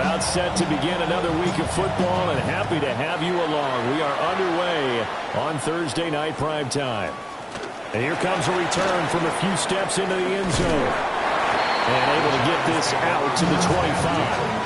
About set to begin another week of football, and happy to have you along. We are underway on Thursday night prime time. And here comes a return from a few steps into the end zone. And able to get this out to the 25.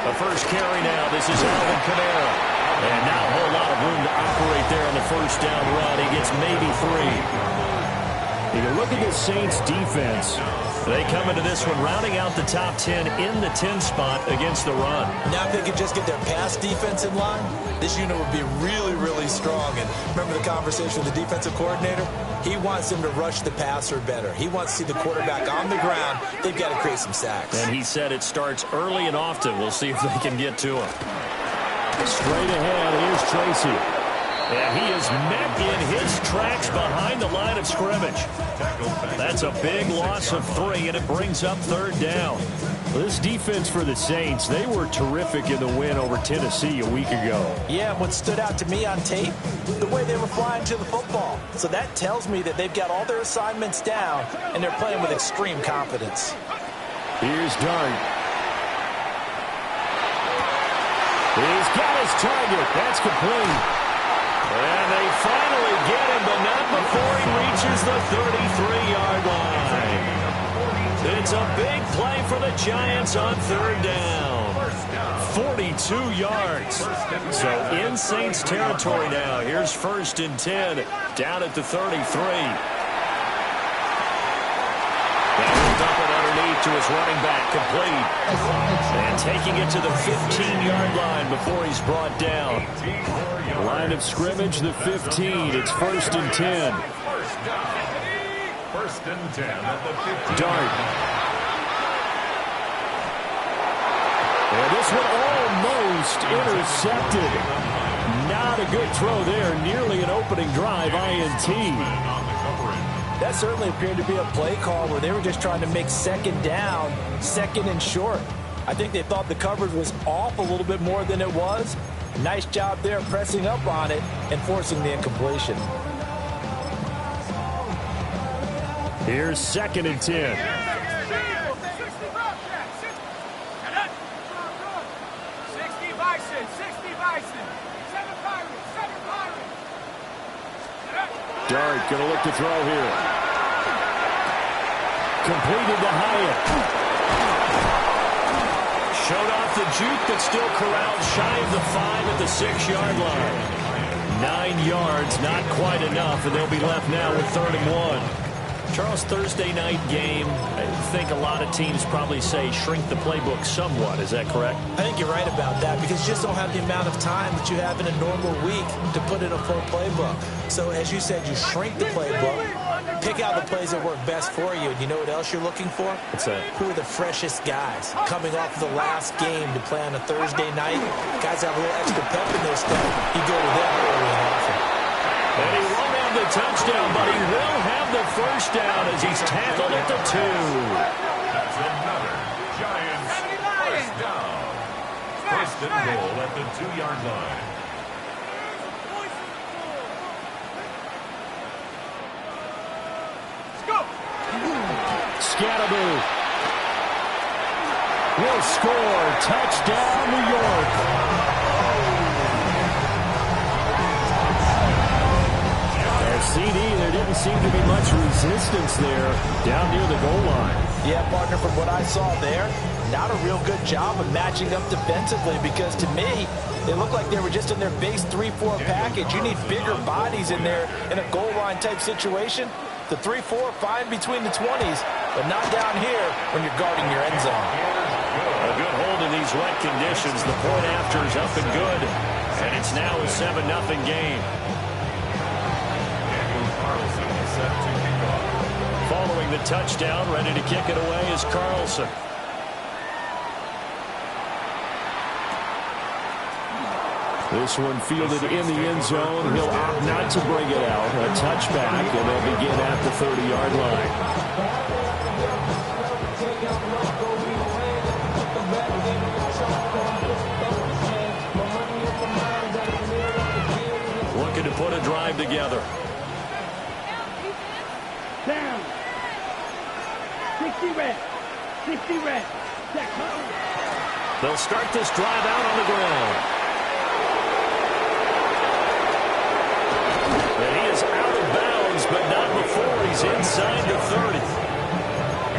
The first carry now. This is Alvin Kamara. And not a whole lot of room to operate there on the first down run. He gets maybe 3. You can look at the Saints defense. They come into this one rounding out the top 10 in the 10 spot against the run. Now if they could just get their pass defense in line, this unit would be really, really strong. And remember the conversation with the defensive coordinator? He wants them to rush the passer better. He wants to see the quarterback on the ground. They've got to create some sacks. And he said it starts early and often. We'll see if they can get to him. Straight ahead, here's Tracy. And he is met in his tracks behind the line of scrimmage. That's a big loss of 3, and it brings up third down. This defense for the Saints, they were terrific in the win over Tennessee a week ago. Yeah, what stood out to me on tape, the way they were flying to the football. So that tells me that they've got all their assignments down, and they're playing with extreme confidence. Here's Dart. He's got his target. That's complete. And they finally get him, but not before he reaches the 33-yard line. It's a big play for the Giants on third down. 42 yards. So in Saints territory now. Here's 1st and 10 down at the 33. Dump it underneath to his running back, complete. And taking it to the 15-yard line before he's brought down. Line of scrimmage, the 15. It's 1st and 10. 1st and 10 at the 15. Dart. And this one almost intercepted. Not a good throw there. Nearly an opening drive, INT. That certainly appeared to be a play call where they were just trying to make second down, second and short. I think they thought the coverage was off a little bit more than it was. Nice job there pressing up on it and forcing the incompletion. Here's 2nd and 10. Dart going to look to throw here. Completed to Hyatt. Showed off the juke, but still corralled shy of the 5 at the 6-yard line. 9 yards, not quite enough, and they'll be left now with 3rd and 1. Charles, Thursday night game, I think a lot of teams probably say shrink the playbook somewhat. Is that correct? I think you're right about that because you just don't have the amount of time that you have in a normal week to put in a full playbook. So as you said, you shrink the playbook, pick out the plays that work best for you. And you know what else you're looking for? What's that? Who are the freshest guys coming off of the last game to play on a Thursday night? Guys have a little extra pep in their step. You go to them early and often. And he won't have the touchdown, but he will have the first down as he's tackled at the 2. That's another Giants first down. 1st and goal at the 2-yard line. Let's go. Scatterboo will score. Touchdown, New York. CD, there didn't seem to be much resistance there down near the goal line. Yeah, partner, from what I saw there, not a real good job of matching up defensively because to me, they looked like they were just in their base 3-4 package. You need bigger bodies in there in a goal line type situation. The 3-4, fine between the 20s, but not down here when you're guarding your end zone. A good hold in these wet conditions. The point after is up and good, and it's now a 7-0 game. Following the touchdown, ready to kick it away is Carlson. This one fielded in the end zone. He'll opt not to bring it out. A touchback, and they'll begin at the 30-yard line. Looking to put a drive together. Down. 60 red. 60 red. They'll start this drive out on the ground. And he is out of bounds, but not before he's inside the 30.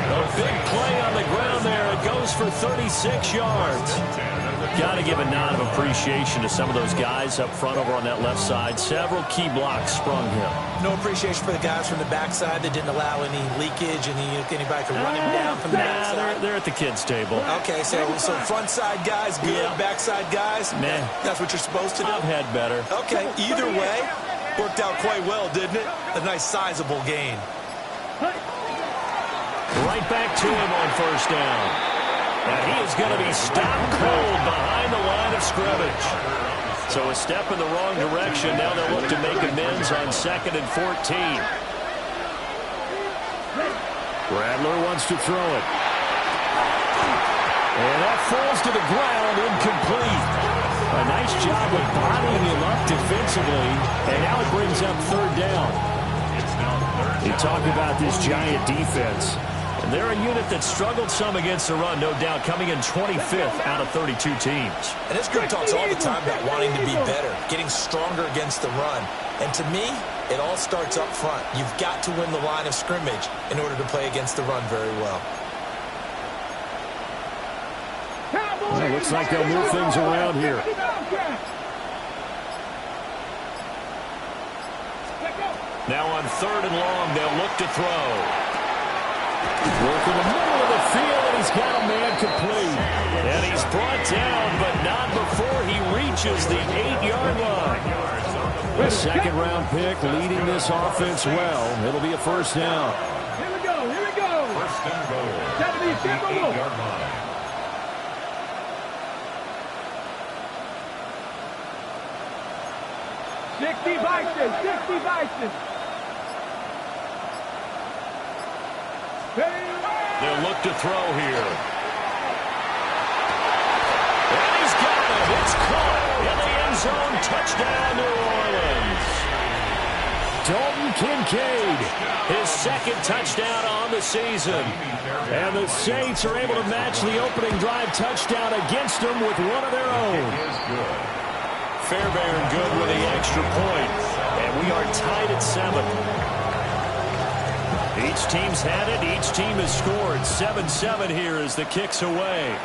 A big play on the ground there. It goes for 36 yards. Got to give a nod of appreciation to some of those guys up front over on that left side. Several key blocks sprung him. No appreciation for the guys from the backside that didn't allow any leakage, and anybody could run him down from the backside. They're at the kids' table. Okay, so front side guys good, Yeah. backside guys, Nah. that's what you're supposed to do? I've had better. Okay, either way, worked out quite well, didn't it? A nice sizable gain. Right back to him on first down. And he is going to be stopped cold behind the line of scrimmage. So a step in the wrong direction. Now they'll look to make amends on 2nd and 14. Bradler wants to throw it. And that falls to the ground, incomplete. A nice job of bodying him up defensively. And now it brings up 3rd down. You talk about this Giant defense. And they're a unit that struggled some against the run, no doubt, coming in 25th out of 32 teams. And this group talks all the time about wanting to be better, getting stronger against the run. And to me, it all starts up front. You've got to win the line of scrimmage in order to play against the run very well. Well, it looks like they'll move things around here. Now on 3rd and long, they'll look to throw. Work in the middle of the field, and he's got a man complete. And he's brought down, but not before he reaches the 8-yard line. A 2nd-round pick leading this offense well. It'll be a 1st down. Here we go. Here we go. 1st and goal. 8-yard line. Sixty Bison. 60 Bison. They'll look to throw here. And he's got it. It's caught in the end zone. Touchdown, New Orleans. Dalton Kincaid, his 2nd touchdown on the season. And the Saints are able to match the opening drive touchdown against them with one of their own. Fairbairn good with the extra point. And we are tied at 7. Each team's had it. Each team has scored. 7-7 here as the kick's away.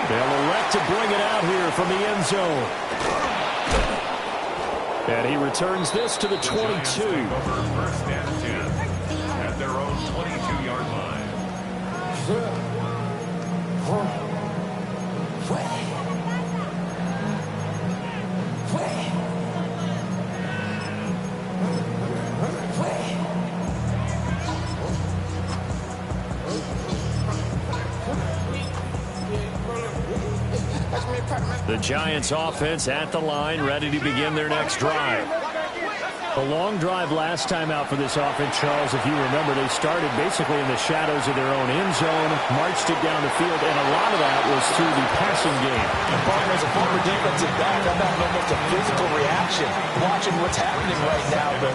They'll elect to bring it out here from the end zone. And he returns this to the 22. 1st and 10 at their own 22-yard line. The Giants offense at the line, ready to begin their next drive. A long drive last time out for this offense, Charles. If you remember, they started basically in the shadows of their own end zone, marched it down the field, and a lot of that was through the passing game. And Barton, as a former defensive back, I'm having almost a physical reaction watching what's happening right now. But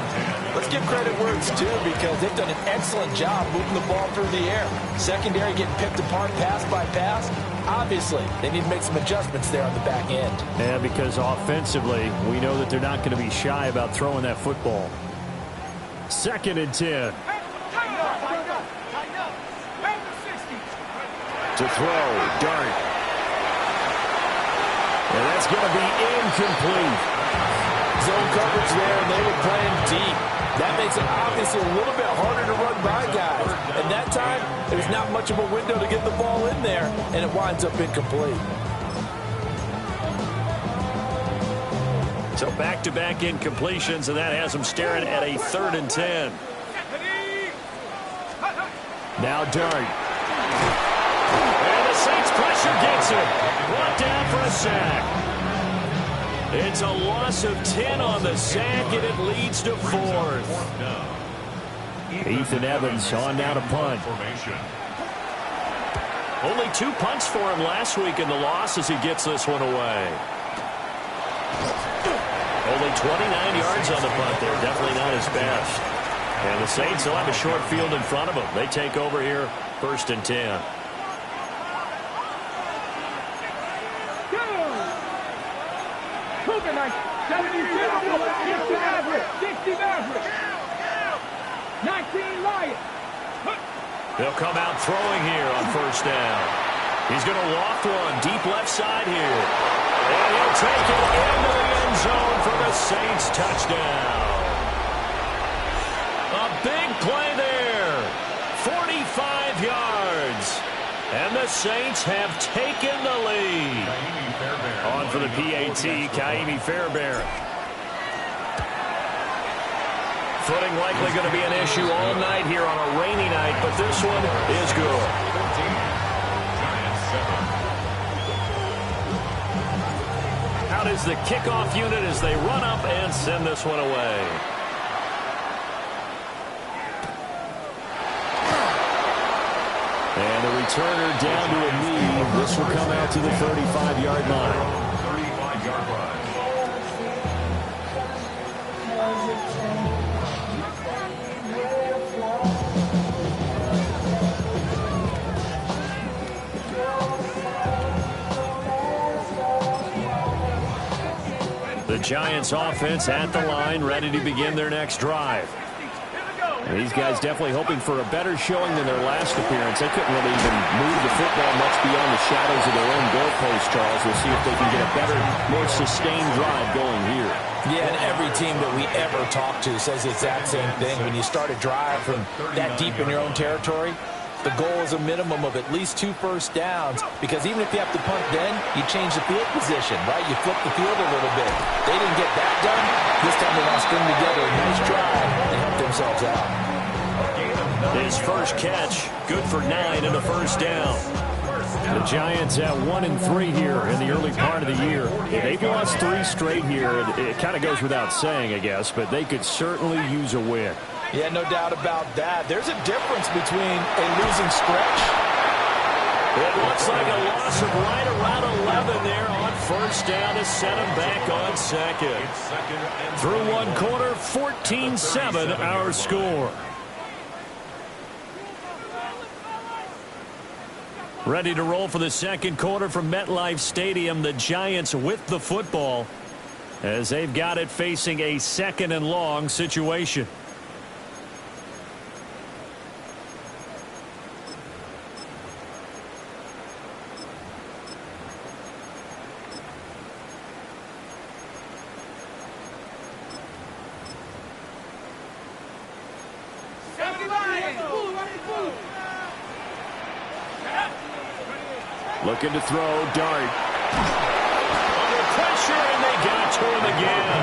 let's give credit where it's due, because they've done an excellent job moving the ball through the air. Secondary getting picked apart pass by pass. Obviously, they need to make some adjustments there on the back end. Yeah, because offensively, we know that they're not going to be shy about throwing that football. 2nd and 10. To throw, Dart. And that's going to be incomplete. Zone coverage there, and they were playing deep. That makes it obviously a little bit harder to run by guys. And that time, there's not much of a window to get the ball in there, and it winds up incomplete. So back-to-back incompletions, and that has them staring at a 3rd and 10. Now Dart. And the Saints pressure gets him. What brought down for a sack. It's a loss of 10 on the sack, and it leads to 4th. Ethan Evans on now to punt. Only 2 punts for him last week in the loss as he gets this one away. Only 29 yards on the punt there. Definitely not his best. And the Saints will have a short field in front of them. They take over here, 1st and 10. Cougar night. 60 Maverick. 60 Maverick. 19 Lions. They'll come out throwing here on 1st down. He's going to loft one deep left side here. And he'll take it into the end zone for the Saints touchdown. A big play there. 45 yards. And the Saints have taken the lead. On for the PAT, Kaimi Fairbairn. Footing likely going to be an issue all night here on a rainy night, but this one is good. Out is the kickoff unit as they run up and send this one away. And the returner down to a knee. This will come out to the 35-yard line. 35-yard line. The Giants offense at the line, ready to begin their next drive. And these guys definitely hoping for a better showing than their last appearance. They couldn't really even move the football much beyond the shadows of their own goalpost, Charles. We'll see if they can get a better, more sustained drive going here. Yeah, and every team that we ever talk to says the exact same thing. When you start a drive from that deep in your own territory, the goal is a minimum of at least 2 first downs, because even if you have to punt then, you change the field position, right? You flip the field a little bit. They didn't get that done. This time they want to string together a nice drive and help themselves out. His first catch, good for 9 and a first down. The Giants at 1-3 here in the early part of the year. They've lost 3 straight here. It kind of goes without saying, I guess, but they could certainly use a win. Yeah, no doubt about that. There's a difference between a losing stretch. It looks like a loss of right around 11 there on first down to set him back on second. Through one quarter, 14-7 our score. Ready to roll for the second quarter from MetLife Stadium. The Giants with the football as they've got it facing a 2nd and long situation. Looking to throw, Dart. Under pressure, and they got to him again.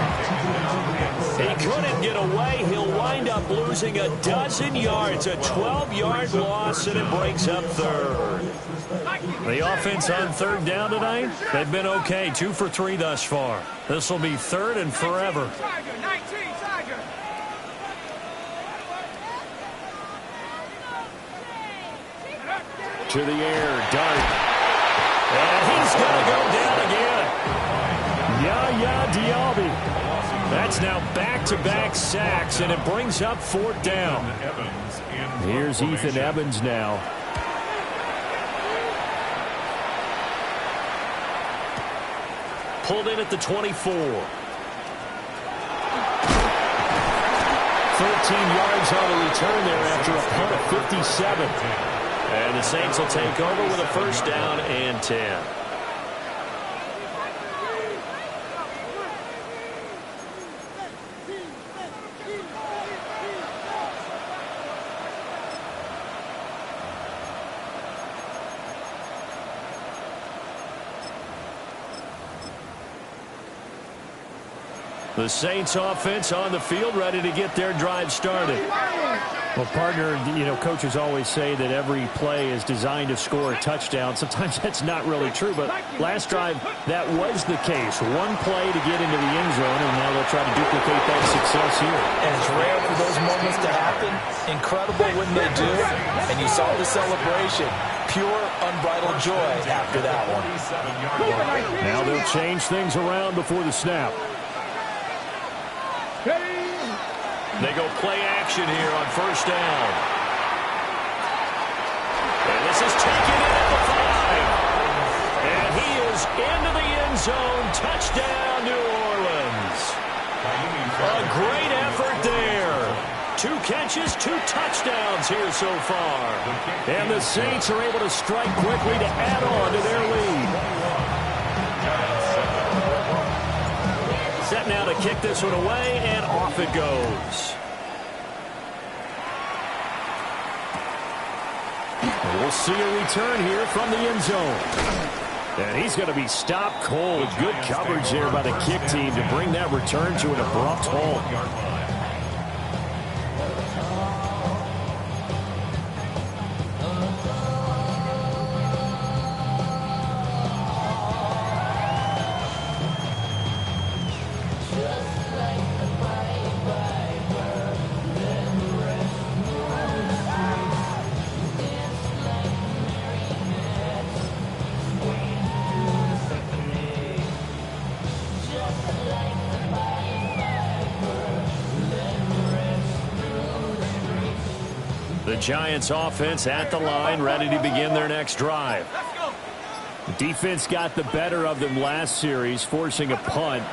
He couldn't get away. He'll wind up losing a dozen yards, a 12-yard loss, and it breaks up 3rd. The offense on 3rd down tonight, they've been okay, 2 for 3 thus far. This will be 3rd and forever. To the air, Dart. And he's going to go down again. Yaya Diaby. That's now back-to-back sacks, and it brings up 4th down. Here's Ethan Evans now. Pulled in at the 24. 13 yards on the return there after a punt of 57. And the Saints will take over with a first down and 10. The Saints offense on the field, ready to get their drive started. Well, partner, coaches always say that every play is designed to score a touchdown. Sometimes that's not really true, but last drive, that was the case. One play to get into the end zone, and now they'll try to duplicate that success here. And it's rare for those moments to happen. Incredible when they do. And you saw the celebration. Pure, unbridled joy after that one. Now they'll change things around before the snap. They go play action here on first down. And this is taken in at the 5. And he is into the end zone. Touchdown, New Orleans. A great effort there. 2 catches, 2 touchdowns here so far. And the Saints are able to strike quickly to add on to their lead. Set now to kick this one away, and off it goes. We'll see a return here from the end zone. And he's going to be stopped cold. Good coverage there by the kick team to bring that return to an abrupt halt. The Giants offense at the line, ready to begin their next drive. The defense got the better of them last series, forcing a punt.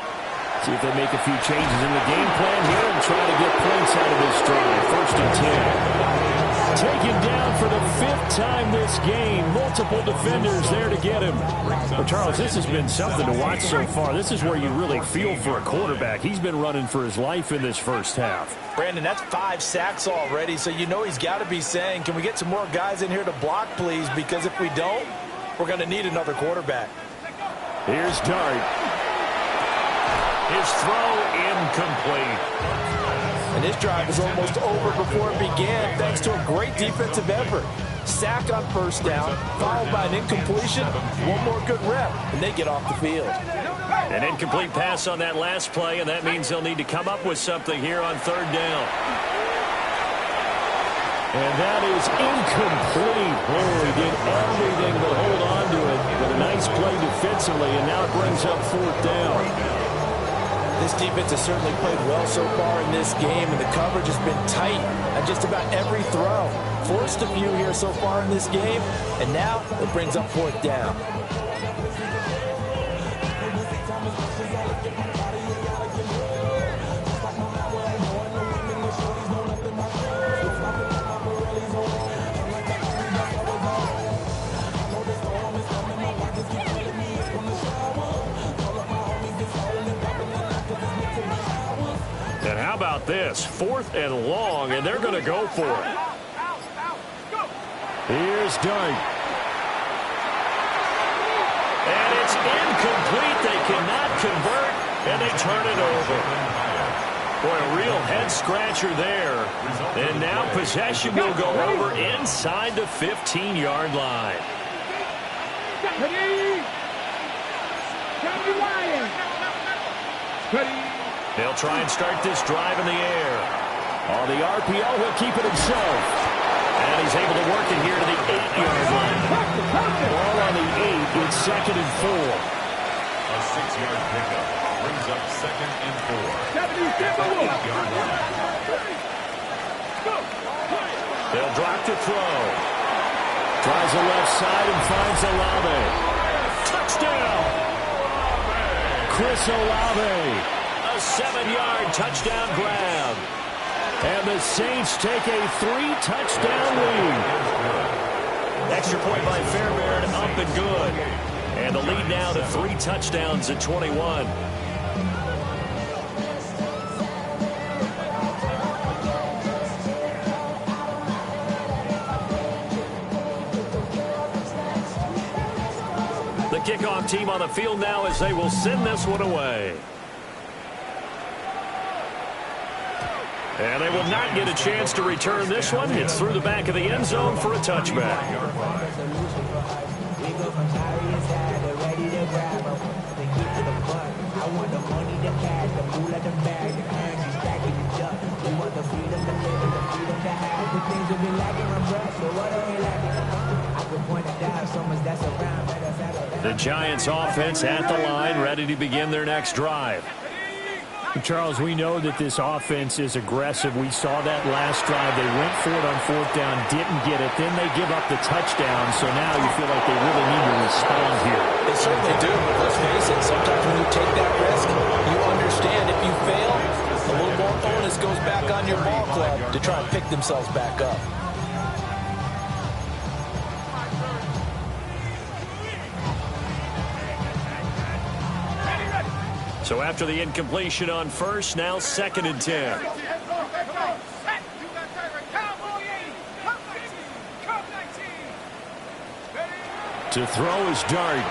See if they make a few changes in the game plan here and try to get points out of this drive. 1st and 10. Taken down for the 5th time this game. Multiple defenders there to get him. Well, Charles, this has been something to watch so far. This is where you really feel for a quarterback. He's been running for his life in this first half. Brandon, that's 5 sacks already, so you know he's got to be saying, can we get some more guys in here to block, please? Because if we don't, we're going to need another quarterback. Here's Dart. His throw incomplete. And this drive is almost over before it began, thanks to a great defensive effort. Sack on first down, followed by an incompletion, one more good rep, and they get off the field. An incomplete pass on that last play, and that means they'll need to come up with something here on 3rd down. And that is incomplete. Oh, he did everything but hold on to it. But a nice play defensively, and now it brings up 4th down. This defense has certainly played well so far in this game, and the coverage has been tight at just about every throw. Forced a few here so far in this game, and now it brings up 4th down. And how about this? 4th and long, and they're going to go for it. Here's Dart. And it's incomplete. They cannot convert, and they turn it over. Boy, a real head-scratcher there. And now possession will go over inside the 15-yard line. They'll try and start this drive in the air. On the RPO, he'll keep it himself. And he's able to work it here to the 8-yard line. Ball on the 8, it's 2nd and 4. A 6-yard pickup brings up 2nd and 4. At the 8-yard line. They'll drop to throw. Tries the left side and finds Olave. Touchdown! Chris Olave. A 7-yard touchdown grab. And the Saints take a 3-touchdown lead. Extra point by Fairbairn, up and good. And the lead now to 3 touchdowns at 21. The kickoff team on the field now as they will send this one away. And they will not get a chance to return this one. It's through the back of the end zone for a touchback. The Giants offense at the line, ready to begin their next drive. Charles, we know that this offense is aggressive. We saw that last drive. They went for it on fourth down, didn't get it. Then they give up the touchdown. So now you feel like they really need to respond here. They certainly do. Let's face it, sometimes when you take that risk, you understand if you fail, a little more onus goes back on your ball club to try and pick themselves back up. So after the incompletion on first, now 2nd and 10. To throw is Dart.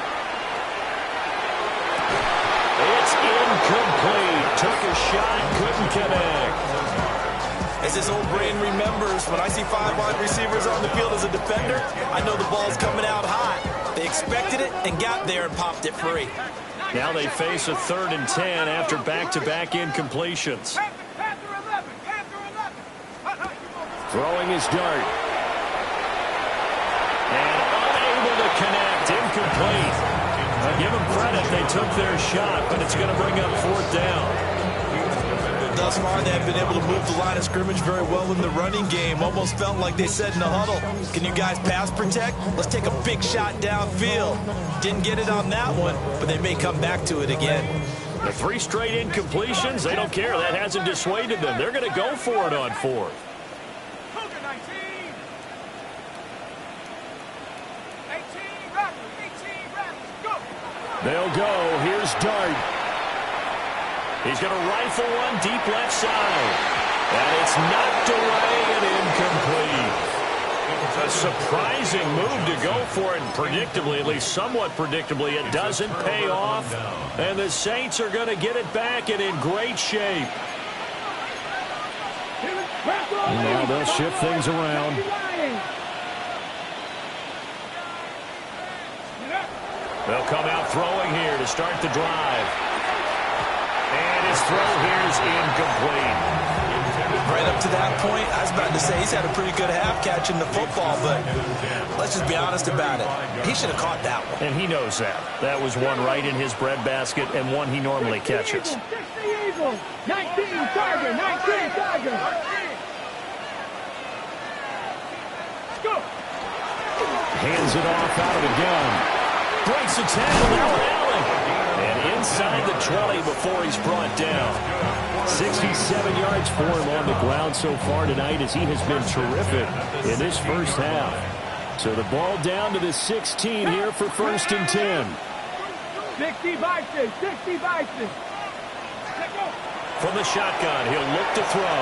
It's incomplete. Took a shot, couldn't connect. As his old brain remembers, when I see 5 wide receivers on the field as a defender, I know the ball's coming out hot. They expected it and got there and popped it free. Now they face a 3rd and 10 after back-to-back incompletions. Throwing his Dart. And unable to connect. Incomplete. Now give them credit. They took their shot, but it's going to bring up 4th down. Thus far, they have been able to move the line of scrimmage very well in the running game. Almost felt like they said in the huddle, can you guys pass protect? Let's take a big shot downfield. Didn't get it on that one, but they may come back to it again. The 3 straight incompletions, they don't care. That hasn't dissuaded them. They're going to go for it on 4th. They'll go. Here's Dart. He's going to rifle one deep left side. And it's knocked away and incomplete. A surprising move to go for it, and predictably, at least somewhat predictably, it doesn't pay off. And the Saints are going to get it back and in great shape. Now they'll shift things around. They'll come out throwing here to start the drive. And his throw here is incomplete. Right up to that point, I was about to say he's had a pretty good half catching the football, but let's just be honest about it. He should have caught that one. And he knows that. That was one right in his breadbasket and one he normally catches. 60 Eagles, 19 Tiger, 19 Tiger. Go. Hands it off out of the gun. Breaks the tackle, now Allen. And inside the 20 before he's brought down. 67 yards for him on the ground so far tonight as he has been terrific in this first half. So the ball down to the 16 here for 1st and 10. 60 Bison, 60 Bison. From the shotgun, he'll look to throw.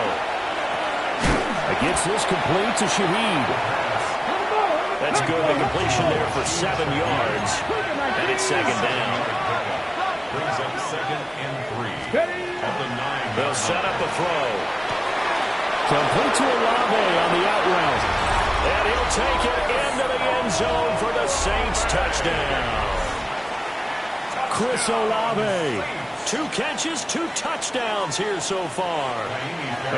Gets this complete to Shaheed. That's good. The completion there for 7 yards. And it's 2nd down. Brings up 2nd and 3 at the 9. They'll set up a throw. Complete to Olave on the out route. And he'll take it into the end zone for the Saints touchdown. Chris Olave. 2 catches, 2 touchdowns here so far.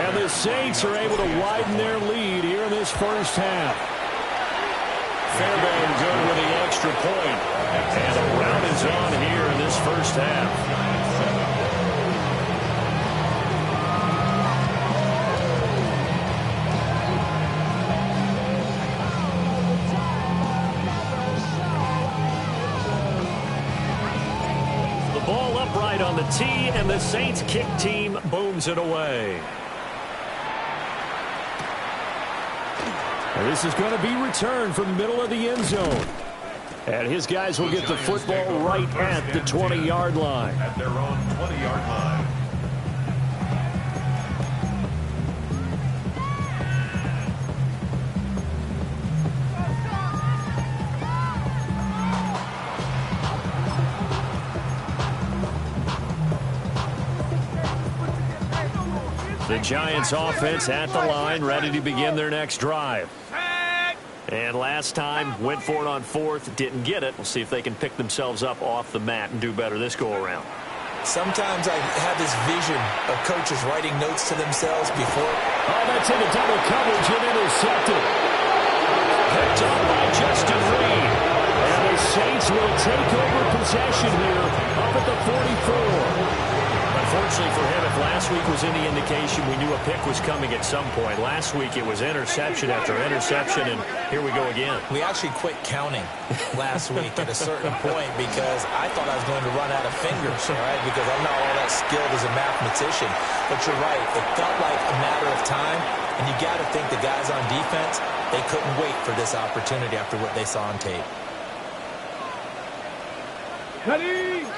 And the Saints are able to widen their lead here in this first half. Fairbairn good with the extra point. And a rout is on here in this first half. Ball upright on the tee, and the Saints kick team booms it away. And this is going to be returned from the middle of the end zone. And his guys will get the football right at the 20-yard line. At their own 20-yard line. The Giants offense at the line, ready to begin their next drive. And last time, went for it on fourth, didn't get it. We'll see if they can pick themselves up off the mat and do better this go-around. Sometimes I have this vision of coaches writing notes to themselves before. Oh, that's into double coverage and intercepted. Picked up by Justin Reed. And the Saints will take over possession here up at the 44. Unfortunately for him, if last week was any indication, we knew a pick was coming at some point. Last week it was interception after interception, and here we go again. We actually quit counting last week at a certain point because I thought I was going to run out of fingers, right? Because I'm not all that skilled as a mathematician. But you're right. It felt like a matter of time, and you got to think the guys on defense, they couldn't wait for this opportunity after what they saw on tape. Ready?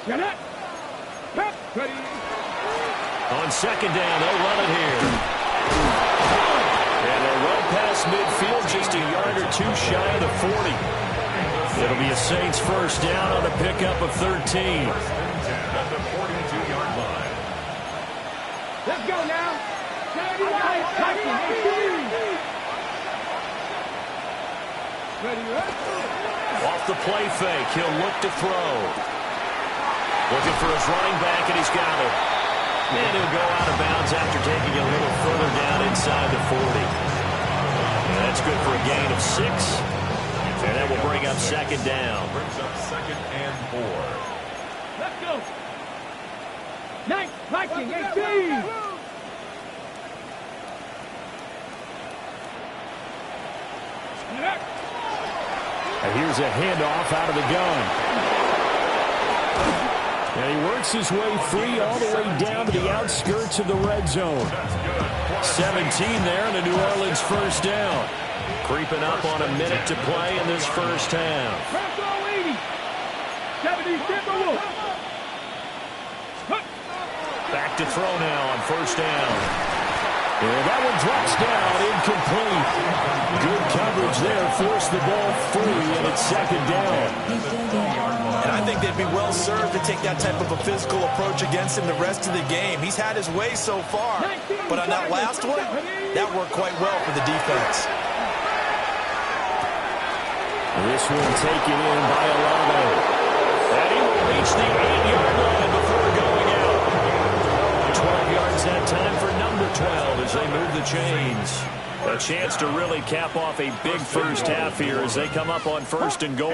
Get it. Ready. On second down, they'll run it here. And they'll run past midfield, just a yard or two shy of the 40. It'll be a Saints first down on a pickup of 13. At the 42-yard line. Let's go now. Ready. Off the play fake, he'll look to throw. Looking for his running back, and he's got it. And he'll go out of bounds after taking a little further down inside the 40. And that's good for a gain of 6. And that will bring up second down. Brings up 2nd and 4. Let's go. 9, Viking, 18. And here's a handoff out of the gun. And he works his way free all the way down to the outskirts of the red zone. 17 there and a New Orleans first down. Creeping up on a minute to play in this first half. Back to throw now on first down. And that one drops down, incomplete. Good coverage there, forced the ball free, and it's second down. And I think they'd be well served to take that type of a physical approach against him the rest of the game. He's had his way so far, but on that last one, that worked quite well for the defense. This one taken in by Alamo. And he will reach the 8-yard line before going out. 12 yards that time for number 12 as they move the chains. A chance to really cap off a big first half here as they come up on first and goal.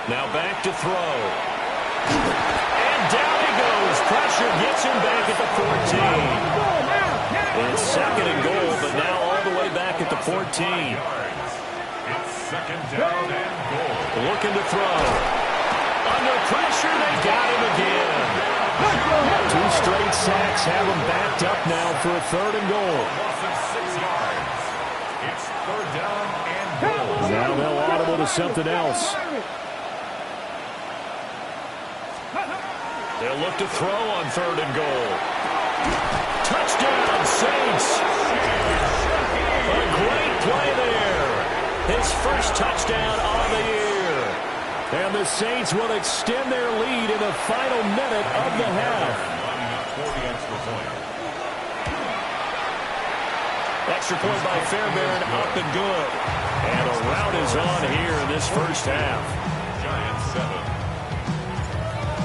Now back to throw. And down he goes. Pressure gets him back at the 14. It's second and goal, but now all the way back at the 14. It's 2nd down and goal. Looking to throw. Under pressure, they got him again. 2 straight sacks have him backed up now for a 3rd and goal. Loss of 6 yards. It's 3rd down and goal. Now they'll audible to something else. They'll look to throw on 3rd and goal. Touchdown, Saints. A great play there. His first touchdown on the year. And the Saints will extend their lead in the final minute of the half. Extra point by Fairbairn, up and good. And a rout is on here in this first half. Giants 7.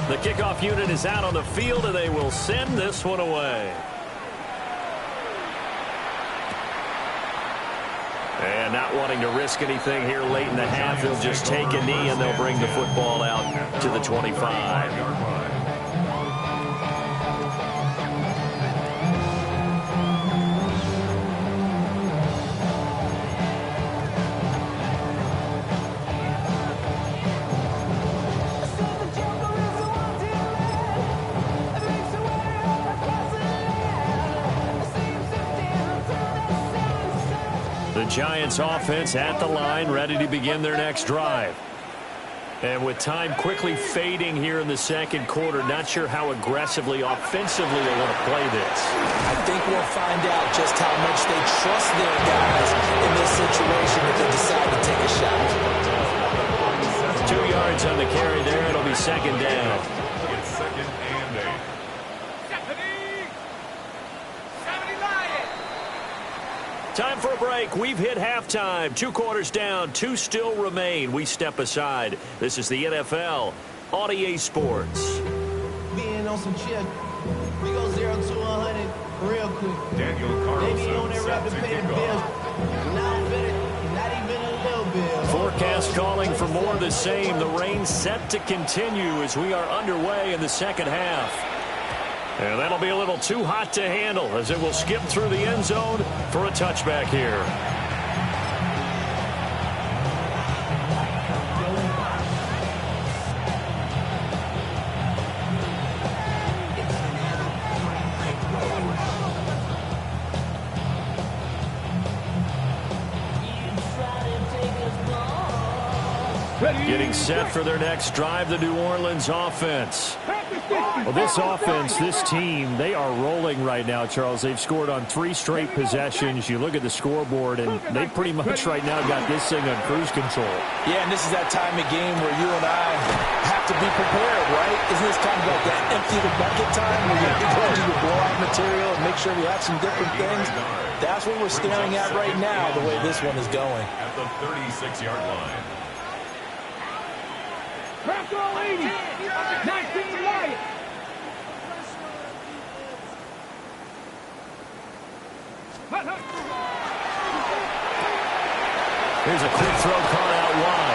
The kickoff unit is out on the field, and they will send this one away. And not wanting to risk anything here late in the half, they'll just take a knee, and they'll bring the football out to the 25. The Giants offense at the line, ready to begin their next drive. And with time quickly fading here in the second quarter, not sure how aggressively, offensively they want to play this. I think we'll find out just how much they trust their guys in this situation if they decide to take a shot. lost 2 yards on the carry there. It'll be second down. It's second and 8. Time for a break. We've hit halftime. 2 quarters down. 2 still remain. We step aside. This is the NFL on EA Sports. Being on some chill. We go 0 to 100 real quick. Daniel They be on Carlson that rap set to to pay the kick bills. off. Now I'm better. Not even a little bit. Forecast calling for more of the same. The rain set to continue as we are underway in the second half. And that'll be a little too hot to handle as it will skip through the end zone for a touchback here. Getting set for their next drive, the New Orleans offense. Well, this offense, this team, they are rolling right now, Charles. They've scored on 3 straight possessions. You look at the scoreboard, and they pretty much right now got this thing on cruise control. Yeah, and this is that time of game where you and I have to be prepared, right? Isn't this kind of like that empty the bucket time where you have to go into your blowout material and make sure we have some different things? That's what we're staring at right now, the way this one is going. At the 36-yard line. Crack all 80. 19 Lions. Here's a quick throw caught out wide.